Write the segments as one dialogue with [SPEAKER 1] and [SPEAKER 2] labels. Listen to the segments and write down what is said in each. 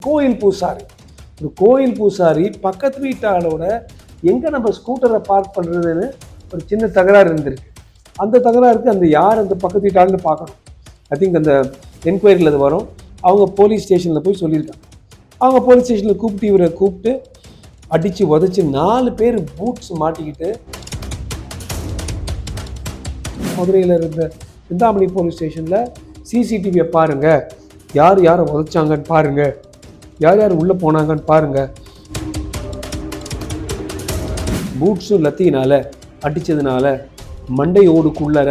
[SPEAKER 1] கோயில் பூசாரி, ஒரு கோயில் பூசாரி பக்கத்து வீட்டாளோட எங்கே நம்ம ஸ்கூட்டரை பார்க் பண்ணுறதுன்னு ஒரு சின்ன தகராறு இருந்திருக்கு. அந்த தகராறுக்கு அந்த யார் அந்த பக்கத்து வீட்டாளன்னு பார்க்கணும். ஐ திங்க் அந்த என்கொயரியில் அது வரும். அவங்க போலீஸ் ஸ்டேஷனில் போய் சொல்லியிருக்காங்க. அவங்க போலீஸ் ஸ்டேஷனில் இவரை கூப்பிட்டு அடித்து உதச்சி 4 பேர் பூட்ஸ் மாட்டிக்கிட்டு மதுரையில் இருந்த சிந்தாமணி போலீஸ் ஸ்டேஷனில் சிசிடிவியை பாருங்கள், யார் யாரை உதச்சாங்கன்னு பாருங்கள், யார் யார் உள்ளே போனாங்கன்னு பாருங்கள். பூட்ஸும் லத்தியினால் அடித்ததுனால மண்டை ஓடுக்குள்ளற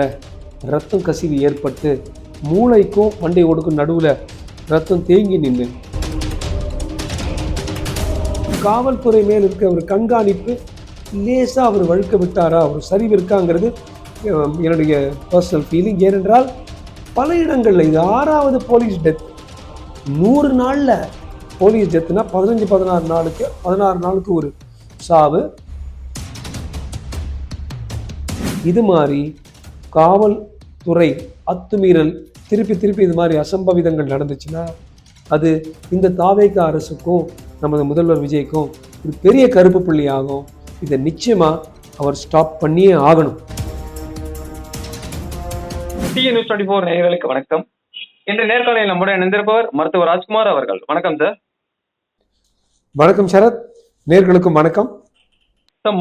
[SPEAKER 1] ரத்தம் கசிவு ஏற்பட்டு மூளைக்கும் மண்டை ஓடுக்கும் நடுவில் ரத்தம் தேங்கி நின்று காவல்துறை மேல் இருக்க ஒரு கண்காணிப்பு லேசாக அவர் வழுக்க விட்டாரா, ஒரு சரிவு இருக்காங்கிறது என்னுடைய பர்சனல் ஃபீலிங். ஏனென்றால் பல இடங்களில் இது 6வது போலீஸ் டெத். 100 நாளில் போலீஸ் டெத்துனா 16 நாளுக்கு ஒரு சாவு. இது மாதிரி காவல்துறை அத்துமீறல் திருப்பி இது மாதிரி அசம்பவிதங்கள் நடந்துச்சுன்னா அது இந்த தாவேக அரசுக்கும் நமது முதல்வர் விஜய்க்கும் ஒரு பெரிய கருப்பு புள்ளி ஆகும். இதை நிச்சயமாக அவர் ஸ்டாப் பண்ணியே ஆகணும்.
[SPEAKER 2] நியூஸ் 24 நேயர்களுக்கு வணக்கம். இன்று நேர்காணலில் நம்முடன் இணைந்திருப்பவர் மருத்துவர் ராஜ்குமார் அவர்கள். வணக்கம் சார்.
[SPEAKER 1] வணக்கம் சரத், நேர்களுக்கும் வணக்கம்.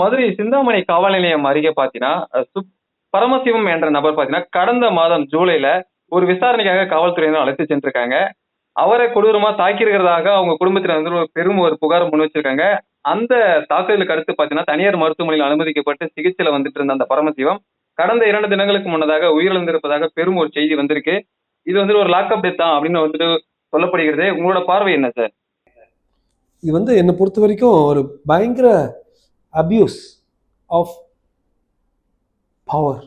[SPEAKER 2] மதுரை சிந்தாமணி காவல் நிலையம் அருகே பாத்தீங்கன்னா பரமசிவம் என்ற நபர் பாத்தீங்கன்னா கடந்த மாதம் ஜூலைல ஒரு விசாரணைக்காக காவல்துறையினர் அழைத்து சென்றிருக்காங்க. அவரை கொடூரமா தாக்கியிருக்கிறதாக அவங்க குடும்பத்தினர் வந்து பெரும் ஒரு புகார் முன் வச்சிருக்காங்க. அந்த தாக்குதலுக்கு அடுத்து பாத்தீங்கன்னா தனியார் மருத்துவமனையில் அனுமதிக்கப்பட்டு சிகிச்சையில வந்துட்டு இருந்த அந்த பரமசிவம் கடந்த 2 தினங்களுக்கு முன்னதாக உயிரிழந்திருப்பதாக பெரும் ஒரு செய்தி வந்திருக்கு. இது வந்து ஒரு லாக்அப் டெத் தான் அப்படின்னு வந்துட்டு சொல்லப்படுகிறது. உங்களோட பார்வை என்ன சார்?
[SPEAKER 1] இது வந்து என்னை பொறுத்த வரைக்கும் ஒரு பயங்கர அபியூஸ் ஆஃப் பவர்.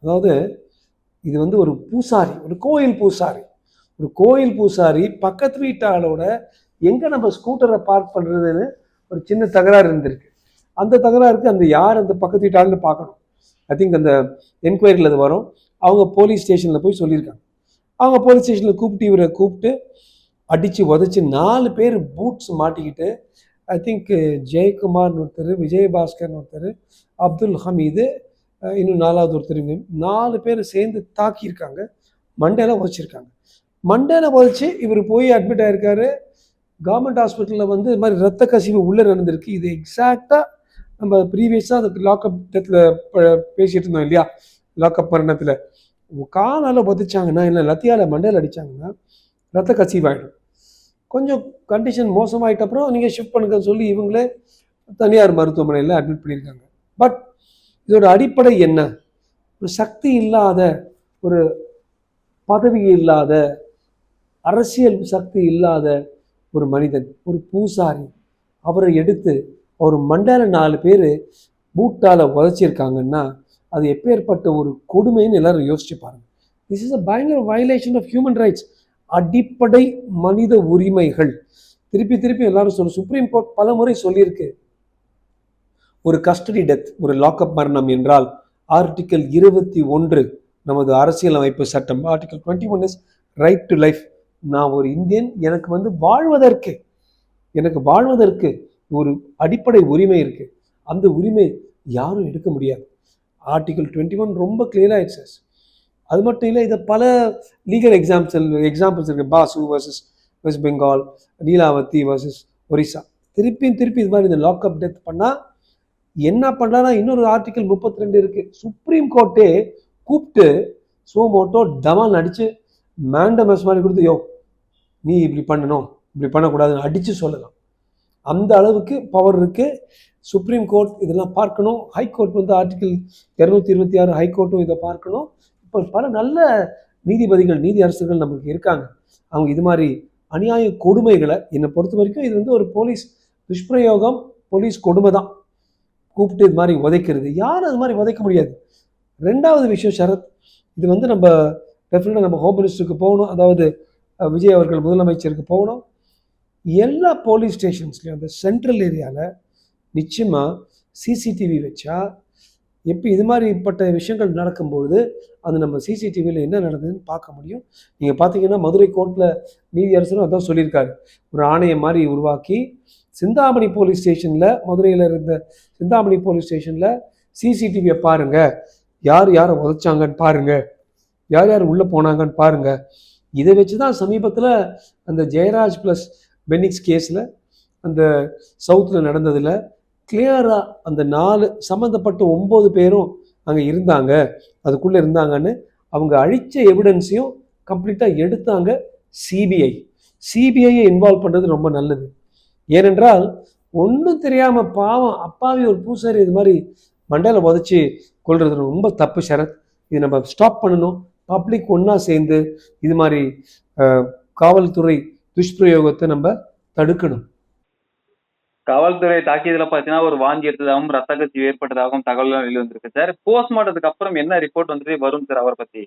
[SPEAKER 1] அதாவது இது வந்து ஒரு பூசாரி, ஒரு கோயில் பூசாரி பக்கத்து வீட்டாளோட எங்கே நம்ம ஸ்கூட்டரை பார்க் பண்ணுறதுன்னு ஒரு சின்ன தகராறு இருந்திருக்கு. அந்த தகராறுக்கு அந்த யார் அந்த பக்கத்து வீட்டாளன்னு பார்க்கணும். ஐ திங்க் அந்த என்கொயரியில் அது வரும். அவங்க போலீஸ் ஸ்டேஷனில் போய் சொல்லியிருக்காங்க. அவங்க போலீஸ் ஸ்டேஷனில் இவரை கூப்பிட்டு அடித்து உதச்சி 4 பேர் பூட்ஸ் மாட்டிக்கிட்டு, ஐ திங்க் ஜெயக்குமார்னு ஒருத்தர், விஜயபாஸ்கர்னு ஒருத்தர், அப்துல் ஹமீது, இன்னும் 4வது ஒருத்தர், 4 பேர் சேர்ந்து தாக்கியிருக்காங்க. மண்டையில் உதச்சிருக்காங்க. மண்டையில் உதச்சி இவர் போய் அட்மிட் ஆகிருக்காரு. கவர்மெண்ட் ஹாஸ்பிட்டலில் வந்து இது மாதிரி ரத்த கசிவு உள்ளே நடந்திருக்கு. இது எக்ஸாக்டாக நம்ம ப்ரீவியஸாக அதுக்கு லாக்அப் டெத்தில் பேசிகிட்டு இருந்தோம் இல்லையா? லாக்அப் மரணத்தில் காலால் உதச்சாங்கன்னா இல்லை லத்தியால் மண்டையில் அடித்தாங்கன்னா ரத்த கசிவாயிடும். கொஞ்சம் கண்டிஷன் மோசமாகிட்ட அப்புறம் நீங்கள் ஷிஃப்ட் பண்ணுங்கன்னு சொல்லி இவங்களே தனியார் மருத்துவமனையில் அட்மிட் பண்ணியிருக்காங்க. பட் இதோட அடிப்படை என்ன? ஒரு சக்தி இல்லாத, ஒரு பதவி இல்லாத, அரசியல் சக்தி இல்லாத ஒரு மனிதன், ஒரு பூசாரி, அவரை எடுத்து ஒரு மண்டையில் 4 பேர் பூட்டால் உதச்சிருக்காங்கன்னா அது எப்பேற்பட்ட ஒரு கொடுமைன்னு எல்லாரும் யோசிச்சு பாருங்க. திஸ் இஸ் அ பயங்கர வயலேஷன் ஆஃப் ஹியூமன் ரைட்ஸ், அடிப்படை மனித உரிமைகள். திருப்பி எல்லாரும் சுப்ரீம் கோர்ட் பல முறை சொல்லியிருக்கு, ஒரு கஸ்டடி டெத், ஒரு லாக்அப் மரணம் என்றால் ஆர்டிகல் 21 நமது அரசியலமைப்பு சட்டம், article 21 is right to life. நான் ஒரு இந்தியன், எனக்கு வந்து வாழ்வதற்கு ஒரு அடிப்படை உரிமை இருக்கு. அந்த உரிமை யாரும் எடுக்க முடியாது. ஆர்டிகல் 21 ரொம்ப கிளியராக இட்ஸ். அது மட்டும் இல்லை, இதை பல லீகல் எக்ஸாம்பிள்ஸ் இருக்கு. Basu versus West Bengal, Nilavati versus Orissa. திருப்பி இது மாதிரி இந்த லாக்அப் டெத் பண்ணால் என்ன பண்ணலாம்னா இன்னொரு ஆர்டிகல் 32 இருக்கு. சுப்ரீம் கோர்ட்டே கூப்பிட்டு சோமோட்டோ டமால் அடித்து மேண்டமஸ் மாதிரி கொடுத்து, யோ நீ இப்படி பண்ணணும், இப்படி பண்ணக்கூடாதுன்னு அடித்து சொல்லலாம். அந்த அளவுக்கு பவர் இருக்குது. சுப்ரீம் கோர்ட் இதெல்லாம் பார்க்கணும். ஹைகோர்ட் வந்து ஆர்டிகல் 226 ஹைகோர்ட்டும் இதை பார்க்கணும். இப்போ பல நல்ல நீதிபதிகள், நீதி அரசர்கள் நமக்கு இருக்காங்க. அவங்க இது மாதிரி அநியாய கொடுமைகளை, என்னை பொறுத்த வரைக்கும் இது வந்து ஒரு போலீஸ் துஷ்பிரயோகம், போலீஸ் கொடுமை தான். கூப்பிட்டு இது மாதிரி உதைக்கிறது, யாரும் அது மாதிரி உதைக்க முடியாது. 2வது விஷயம் சரத், இது வந்து நம்ம டெஃபினட்டாக நம்ம ஹோம் மினிஸ்டருக்கு போகணும், அதாவது விஜய் அவர்கள் முதலமைச்சருக்கு போகணும். எல்லா போலீஸ் ஸ்டேஷன்ஸ்லையும் அந்த சென்ட்ரல் ஏரியாவில் நிச்சயமாக சிசிடிவி வச்சா எப்போ இது மாதிரிப்பட்ட விஷயங்கள் நடக்கும்பொழுது அது நம்ம சிசிடிவியில் என்ன நடந்ததுன்னு பார்க்க முடியும். நீங்கள் பார்த்தீங்கன்னா மதுரை கோர்ட்டில் நீதியரசரும் அதான் சொல்லியிருக்காரு. ஒரு ஆணையம் மாதிரி உருவாக்கி சிந்தாமணி போலீஸ் ஸ்டேஷனில், மதுரையில் இருந்த சிந்தாமணி போலீஸ் ஸ்டேஷனில் சிசிடிவியை பாருங்கள், யார் யாரை உதைச்சாங்கன்னு பாருங்கள், யார் யார் உள்ளே போனாங்கன்னு பாருங்கள். இதை வச்சு தான் சமீபத்தில் அந்த ஜெயராஜ் ப்ளஸ் பென்னிக்ஸ் கேஸில் அந்த சவுத்தில் நடந்ததில் கிளியராக அந்த 4 சம்மந்தப்பட்ட 9 பேரும் அங்கே இருந்தாங்க, அதுக்குள்ளே இருந்தாங்கன்னு அவங்க அழித்த எவிடன்ஸையும் கம்ப்ளீட்டாக எடுத்தாங்க. சிபிஐயை இன்வால்வ் பண்ணுறது ரொம்ப நல்லது. ஏனென்றால் ஒன்றும் தெரியாமல் பாவம் அப்பாவி ஒரு பூசாரி இது மாதிரி மண்டையில் உதச்சி கொள்வது ரொம்ப தப்பு சரத். இது நம்ம ஸ்டாப் பண்ணணும். பப்ளிக் ஒன்றா சேர்ந்து இது மாதிரி காவல்துறை துஷ்பிரயோகத்தை நம்ம தடுக்கணும்.
[SPEAKER 2] காவல்துறை தாக்கியதுல பாத்தீங்கன்னா ஒரு வாந்தி எடுத்ததாகவும் ரத்த கசிவு ஏற்பட்டதாகவும் தகவல் வெளிவந்திருக்கு சார். போஸ்ட்மார்ட்டத்துக்கு அப்புறம் என்ன ரிப்போர்ட் வந்துட்டு வரும் சார் அவரை பத்தி?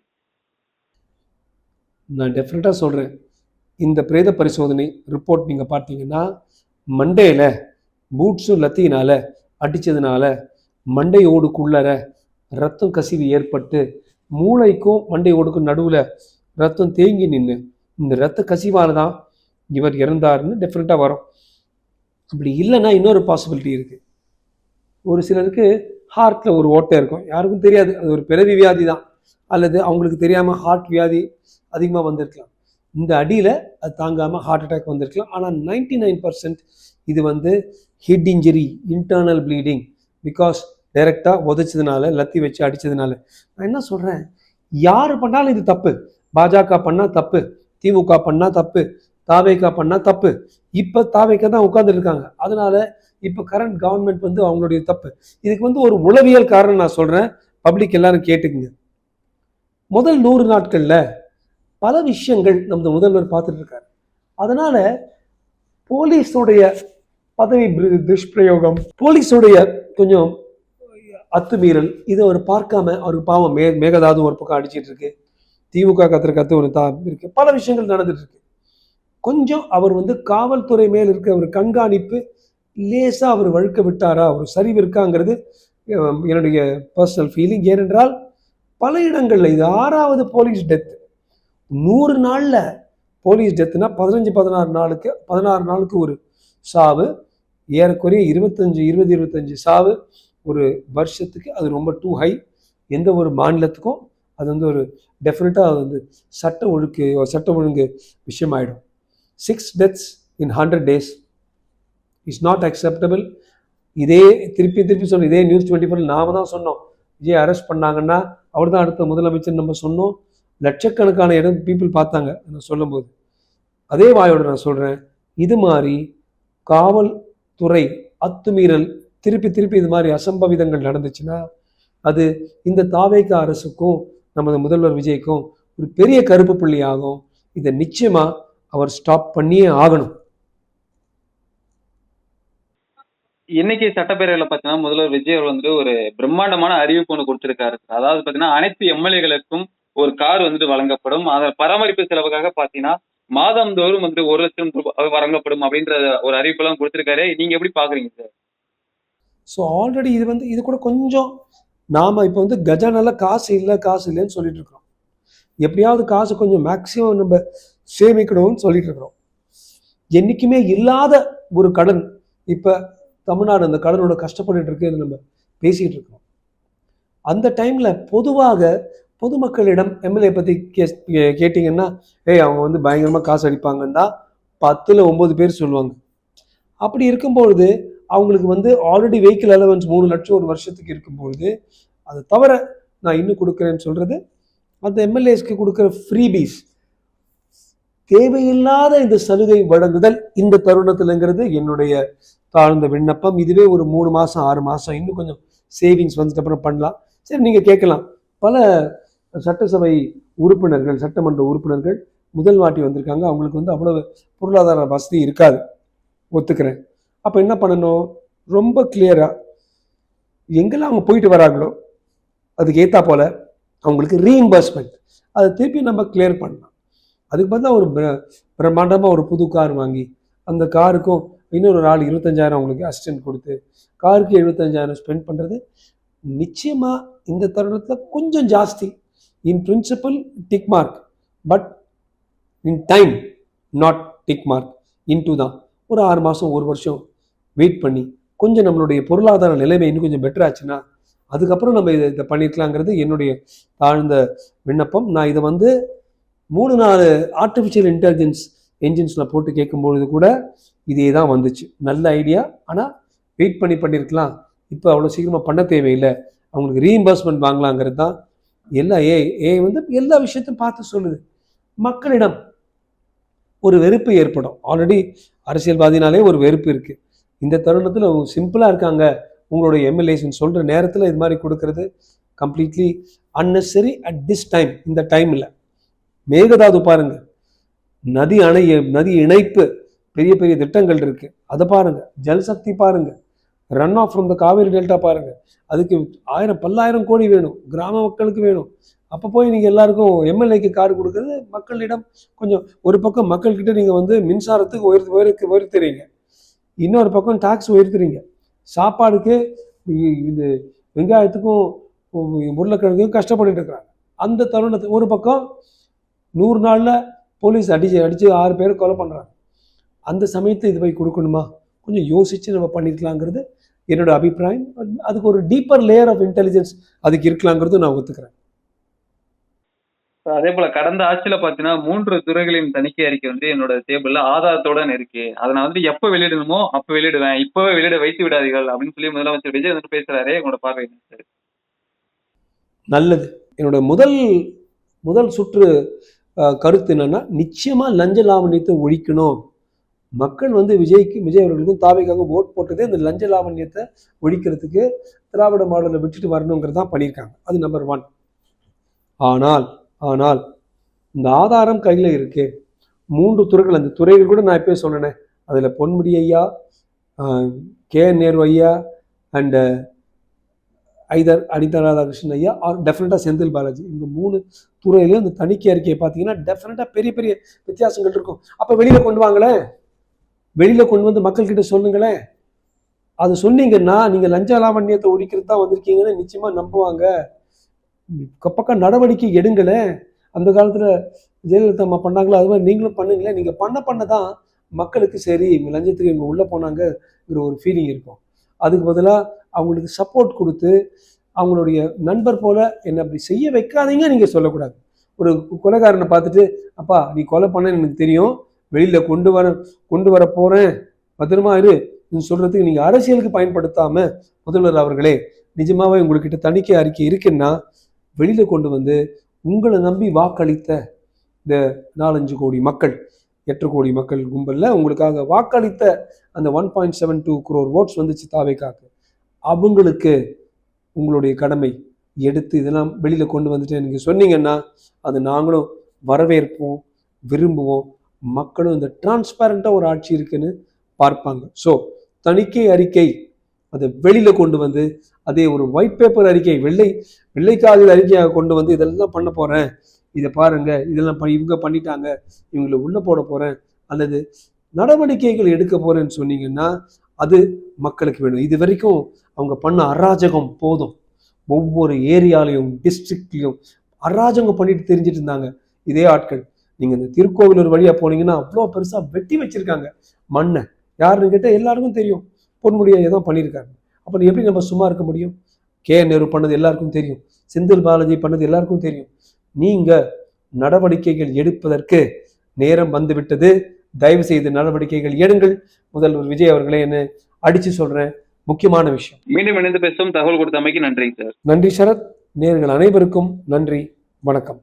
[SPEAKER 1] நான் டெஃபினட்டாக சொல்கிறேன், இந்த பிரேத பரிசோதனை ரிப்போர்ட் நீங்கள் பார்த்தீங்கன்னா மண்டையில் பூட்ஸும் லத்தியினால் அடித்ததுனால மண்டை ஓடுக்குள்ளற ரத்தம் கசிவு ஏற்பட்டு மூளைக்கும் மண்டை ஓடுக்கும் நடுவில் ரத்தம் தேங்கி நின்று இந்த ரத்த கசிவால் தான் இவர் இறந்தாருன்னு டெஃபினட்டாக வரும். அப்படி இல்லைன்னா இன்னொரு பாசிபிலிட்டி இருக்குது. ஒரு சிலருக்கு ஹார்ட்டில் ஒரு ஓட்டை இருக்கும், யாருக்கும் தெரியாது, அது ஒரு பிறவி வியாதி தான், அல்லது அவங்களுக்கு தெரியாமல் ஹார்ட் வியாதி அதிகமாக வந்திருக்கலாம். இந்த அடியில் அது தாங்காமல் ஹார்ட் அட்டாக் வந்திருக்கலாம். ஆனால் 99% இது வந்து head injury, internal bleeding, because டைரெக்டாக உதைச்சதுனால, லத்தி வச்சு அடித்ததுனால. நான் என்ன சொல்கிறேன், யார் பண்ணாலும் இது தப்பு. பாஜக பண்ணால் தப்பு, திமுக பண்ணால் தப்பு, தாவேகா பண்ணால் தப்பு. இப்போ தாவேகா தான் உட்காந்துருக்காங்க. அதனால இப்போ கரண்ட் கவர்மெண்ட் வந்து அவங்களுடைய தப்பு. இதுக்கு வந்து ஒரு உளவியல் காரணம் நான் சொல்கிறேன், பப்ளிக் எல்லாரும் கேட்டுக்குங்க. முதல் 100 நாட்களில் பல விஷயங்கள் நமது முதல்வர் பார்த்துட்டு இருக்காரு. அதனால போலீஸுடைய பதவி துஷ்பிரயோகம், போலீஸுடைய கொஞ்சம் அத்துமீறல், இதை அவர் பார்க்காம அவருக்கு பாவம் மேகதாது ஒரு பக்கம் அடிச்சிட்டு இருக்கு, திமுக கத்து ஒரு இருக்கு, பல விஷயங்கள் நடந்துட்டு இருக்கு. கொஞ்சம் அவர் வந்து காவல்துறை மேல் இருக்க ஒரு கண்காணிப்பு லேசா அவர் வழுக்க விட்டாரா, ஒரு சரிவு இருக்காங்கிறது என்னுடைய பர்சனல் ஃபீலிங். ஏனென்றால் பல இடங்களில் இது 6வது போலீஸ் டெத். 100 நாளில் போலீஸ் டெத்துனா 16 நாளுக்கு ஒரு சாவு, ஏறக்குறைய 25 சாவு ஒரு வருஷத்துக்கு. அது ரொம்ப டூ ஹை. எந்த ஒரு மாநிலத்துக்கும் அது வந்து ஒரு டெஃபினட்டாக வந்து சட்ட ஒழுங்கு விஷயம் ஆகிடும். 6 deaths in 100 days is not acceptable. இதே திருப்பி சொன்னோம், இதே நியூஸ் 24 நாம தான் சொன்னோம், விஜய் அரெஸ்ட் பண்ணாங்கன்னா அவர் தான் அடுத்த முதலமைச்சர் நம்ம சொன்னோம். லட்சக்கணக்கான பீப்புள் பார்த்தாங்க நான் சொல்லும்போது. அதே வாயோட நான் சொல்கிறேன், இது மாதிரி காவல்துறை அத்துமீறல் திருப்பி இது மாதிரி அசம்பவிதங்கள் நடந்துச்சுன்னா அது இந்த தாவேகா அரசுக்கும் நமது முதல்வர் விஜய்க்கும் ஒரு பெரிய கருப்பு புள்ளி ஆகும். இதை நிச்சயமா அவர் ஸ்டாப் பண்ணியே ஆகணும்.
[SPEAKER 2] இன்னைக்கு சட்டப்பேரவையில பாத்தீங்கன்னா முதல்வர் விஜய் அவர் வந்துட்டு ஒரு பிரம்மாண்டமான அறிவிப்பு ஒன்று கொடுத்திருக்காரு. அதாவது பாத்தீங்கன்னா அனைத்து எம்எல்ஏகளுக்கும் ஒரு கார் வந்துட்டு வழங்கப்படும். அதை பராமரிப்பு செலவுக்காக பாத்தீங்கன்னா மாதந்தோறும் வந்துட்டு 1 லட்சம் ரூபாய் வழங்கப்படும் அப்படின்ற ஒரு அறிவிப்பெல்லாம் கொடுத்திருக்காரு. நீங்க எப்படி பாக்குறீங்க சார்?
[SPEAKER 1] ஸோ ஆல்ரெடி இது கூட கொஞ்சம் நாம் இப்போ வந்து கஜானால காசு இல்லைன்னு சொல்லிட்டு இருக்கிறோம். எப்படியாவது காசு கொஞ்சம் மேக்சிமம் நம்ம சேமிக்கணும்னு சொல்லிட்டு இருக்கிறோம். என்றைக்குமே இல்லாத ஒரு கடன் இப்போ தமிழ்நாடு அந்த கடனோட கஷ்டப்பட்டு இருக்குன்னு நம்ம பேசிகிட்டு இருக்கிறோம். அந்த டைமில் பொதுவாக பொதுமக்களிடம் எம்எல்ஏ பற்றி கேட்டிங்கன்னா அவங்க வந்து பயங்கரமாக காசு அடிப்பாங்கன்னு தான் 10ல் 9 பேர் சொல்லுவாங்க. அப்படி இருக்கும்பொழுது அவங்களுக்கு வந்து ஆல்ரெடி வெஹிக்கிள் அலவன்ஸ் 3 லட்சம் ஒரு வருஷத்துக்கு இருக்கும்பொழுது அதை தவிர நான் இன்னும் கொடுக்குறேன்னு சொல்கிறது அந்த எம்எல்ஏஸ்க்கு கொடுக்குற ஃப்ரீபீஸ், தேவையில்லாத இந்த சலுகை வழங்குதல் இந்த தருணத்தில்ங்கிறது என்னுடைய தாழ்ந்த விண்ணப்பம். இதுவே ஒரு 3 மாதம் 6 மாதம் இன்னும் கொஞ்சம் சேவிங்ஸ் வந்துட்டு அப்புறம் பண்ணலாம். சரி, நீங்கள் கேட்கலாம், பல சட்டசபை உறுப்பினர்கள், சட்டமன்ற உறுப்பினர்கள் முதல் வாட்டி வந்திருக்காங்க, அவங்களுக்கு வந்து அவ்வளவு பொருளாதார வசதி இருக்காது, ஒத்துக்கிறேன். அப்போ என்ன பண்ணணும், ரொம்ப கிளியராக எங்கெல்லாம் அவங்க போயிட்டு வராங்களோ அதுக்கு ஏற்றா போல் அவங்களுக்கு ரீஇம்பர்ஸ்மெண்ட் அதை திருப்பி நம்ம கிளியர் பண்ணலாம். அதுக்கு பதிலாக ஒரு பிரம்மாண்டமாக ஒரு புது கார் வாங்கி அந்த காருக்கும் இன்னொரு நாள் 25,000 அவங்களுக்கு அசிஸ்டன்ட் கொடுத்து காருக்கு 75,000 ஸ்பெண்ட் பண்ணுறது நிச்சயமா இந்த தருணத்துல கொஞ்சம் ஜாஸ்தி. In principle tick mark, but in time not tick mark. Into தான் ஒரு 6 மாதம் 1 வருஷம் வெயிட் பண்ணி கொஞ்சம் நம்மளுடைய பொருளாதார நிலைமை இன்னும் கொஞ்சம் பெட்டர் ஆச்சுன்னா அதுக்கப்புறம் நம்ம இதை பண்ணியிருக்கலாங்கிறது என்னுடைய தாழ்ந்த விண்ணப்பம். நான் இதை வந்து 3-4 ஆர்டிஃபிஷியல் இன்டெலிஜென்ஸ் என்ஜின்ஸில் போட்டு கேட்கும்பொழுது கூட இதே தான் வந்துச்சு. நல்ல ஐடியா, ஆனால் வெயிட் பண்ணியிருக்கலாம், இப்போ அவ்வளோ சீக்கிரமாக பண்ண தேவையில்லை, அவங்களுக்கு ரீஇம்பர்ஸ்மெண்ட் வாங்கலாங்கிறது தான். ஏஐ வந்து எல்லா விஷயத்தையும் பார்த்து சொல்லுது. மக்களிடம் ஒரு வெறுப்பு ஏற்படும். ஆல்ரெடி அரசியல்வாதினாலே ஒரு வெறுப்பு இருக்குது. இந்த தருணத்தில் சிம்பிளாக இருக்காங்க உங்களுடைய எம்எல்ஏஸ்ன்னு சொல்கிற நேரத்தில் இது மாதிரி கொடுக்கறது completely unnecessary at this time. இந்த டைமில் மேகதாது பாருங்க, நதி இணைப்பு பெரிய பெரிய திட்டங்கள் இருக்கு, அதை பாருங்க. ஜல்சக்தி பாருங்க, run off from the Kaveri delta பாருங்க, அதுக்கு 1000-10,000 கோடி வேணும், கிராம மக்களுக்கு வேணும். அப்போ போய் நீங்கள் எல்லாருக்கும் எம்எல்ஏக்கு கார்டு கொடுக்குறது மக்களிடம் கொஞ்சம். ஒரு பக்கம் மக்கள்கிட்ட நீங்கள் வந்து மின்சாரத்துக்கு உயர்த்துறீங்க, இன்னொரு பக்கம் டாக்ஸ் உயர்த்துறீங்க, சாப்பாடுக்கு இது வெங்காயத்துக்கும் உருளைக்கிழங்கும் கஷ்டப்பட்டு இருக்கிறாங்க. அந்த தருணத்துக்கு ஒரு பக்கம் 100 நாளில் போலீஸ் அடிச்சு 6 பேரை கொலை பண்ணுறாங்க. அந்த சமயத்தை இது போய் கொடுக்கணுமா? கொஞ்சம் யோசித்து நம்ம பண்ணியிருக்கலாங்கிறது என்னோட அபிப்பிராயம். அதுக்கு ஒரு டீப்பர் லேயர் ஆஃப் இன்டெலிஜென்ஸ் அதுக்கு இருக்கலாங்கிறது நான் ஒத்துக்கிறேன்.
[SPEAKER 2] அதே போல கடந்த ஆட்சியில பாத்தீங்கன்னா 3 துறைகளின் தணிக்கை அறிக்கை வந்து என்னோட டேபிள்ல ஆதாரத்தோட இருக்கு. அதை நான் வந்து எப்ப வெளியிடணுமோ அப்ப வெளியிடுவேன், இப்பவே வெளியிட வைத்து விடாதீர்கள் அப்படின்னு சொல்லி முதலமைச்சர் விஜய் வந்து பேசுறாரு. உங்களோட பார்வை என்ன?
[SPEAKER 1] நல்லது. என்னோட முதல் சுற்று கருத்து என்னன்னா, நிச்சயமா லஞ்ச லாவண்யத்தை ஒழிக்கணும். மக்கள் வந்து விஜய் அவர்களுக்கும் தாவேக்காக ஓட் போட்டதே இந்த லஞ்ச லாவண்யத்தை ஒழிக்கிறதுக்கு, திராவிட மாடலை விட்டுட்டு வரணுங்கிறதான் பண்ணியிருக்காங்க. அது நம்பர் 1. ஆனால் இந்த ஆதாரம் கையில் இருக்கு. 3 துறைகள், அந்த துறைகள் கூட நான் எப்பயே சொன்னேன். அதில் பொன்முடி ஐயா, கே.நேரு ஐயா அண்ட் ஐதர் அனிதா ராதாகிருஷ்ணன் ஐயா ஆர் டெஃபினட்டாக செந்தில் பாலாஜி, இந்த 3 துறையிலையும் இந்த தணிக்கை அறிக்கையை பார்த்தீங்கன்னா டெஃபினட்டாக பெரிய பெரிய வித்தியாசங்கள் இருக்கும். அப்போ வெளியில் கொண்டு வாங்களேன், வெளியில் கொண்டு வந்து மக்கள்கிட்ட சொல்லுங்களேன். அது சொன்னீங்கன்னா நீங்கள் லஞ்ச லாவண்யத்தை ஒழிக்கிறது தான் வந்திருக்கீங்கன்னு நிச்சயமாக நம்புவாங்க. பக்கம் நடவடிக்கை எடுங்களேன். அந்த காலத்தில் ஜெயலலிதா அம்மா பண்ணாங்களோ அது மாதிரி நீங்களும் பண்ணுங்களேன். நீங்கள் பண்ண தான் மக்களுக்கு சரி இவங்க லஞ்சத்துக்கு இவங்க உள்ளே போனாங்கிற ஒரு ஃபீலிங் இருக்கும். அதுக்கு பதிலாக அவங்களுக்கு சப்போர்ட் கொடுத்து அவங்களுடைய நண்பர் போல என்ன அப்படி செய்ய வைக்காதீங்க நீங்கள் சொல்லக்கூடாது. ஒரு கொலைகாரனை பார்த்துட்டு அப்பா நீ கொலை பண்ண எனக்கு தெரியும், வெளியில் கொண்டு வர போகிறேன், பத்திரமா இரு சொல்கிறதுக்கு நீங்கள் அரசியலுக்கு பயன்படுத்தாமல் முதல்வர் அவர்களே நிஜமாவே உங்கள்கிட்ட தணிக்கை அறிக்கை இருக்குன்னா வெளியில் கொண்டு வந்து உங்களை நம்பி வாக்களித்த இந்த 4-5 கோடி மக்கள், 8 கோடி மக்கள் கும்பலில் உங்களுக்காக வாக்களித்த அந்த 1.72 crore votes வந்துச்சு தாவேக்காக்கு, அவங்களுக்கு உங்களுடைய கடமை எடுத்து இதெல்லாம் வெளியில் கொண்டு வந்துட்டு நீங்கள் சொன்னீங்கன்னா அது நாங்களும் வரவேற்போம், விரும்புவோம். மக்களும் இந்த டிரான்ஸ்பேரண்ட்டாக ஒரு ஆட்சி இருக்குன்னு பார்ப்பாங்க. ஸோ தணிக்கை அறிக்கை அதை வெளியில் கொண்டு வந்து அதே ஒரு ஒயிட் பேப்பர் அறிக்கை, வெள்ளைக்காகித அறிக்கையாக கொண்டு வந்து இதெல்லாம் பண்ண போகிறேன், இதை பாருங்க, இதெல்லாம் இவங்க பண்ணிட்டாங்க, இவங்களை உள்ளே போட போகிறேன் அல்லது நடவடிக்கைகள் எடுக்க போகிறேன்னு சொன்னீங்கன்னா அது மக்களுக்கு வேணும். இது வரைக்கும் அவங்க பண்ண அராஜகம் போதும். ஒவ்வொரு ஏரியாலையும் டிஸ்ட்ரிக்ட்லையும் அராஜகம் பண்ணிட்டு தெரிஞ்சிட்டு இருந்தாங்க இதே ஆட்கள். நீங்கள் இந்த திருக்கோவிலூர் வழியாக போனீங்கன்னா அவ்வளோ பெருசாக வெட்டி வச்சிருக்காங்க மண்ணை. யாருன்னு கேட்டால் எல்லாருக்கும் தெரியும், பொன்முடியை தான் பண்ணியிருக்காங்க. அப்போ எப்படி நம்ம சும்மா இருக்க முடியும்? கே.நேரு பண்ணது எல்லாருக்கும் தெரியும், செந்தில் பாலாஜி பண்ணது எல்லாருக்கும் தெரியும். நீங்கள் நடவடிக்கைகள் எடுப்பதற்கு நேரம் வந்துவிட்டது. தயவு செய்து நடவடிக்கைகள் எடுங்கள். முதல்வர் விஜய் அவர்களே என்ன அடிச்சு சொல்றேன், முக்கியமான விஷயம்.
[SPEAKER 2] மீண்டும் இணைந்து பேசும் தகவல் கொடுத்தமைக்கு நன்றி சார்.
[SPEAKER 1] நன்றி சரத். நேயர்கள் அனைவருக்கும் நன்றி, வணக்கம்.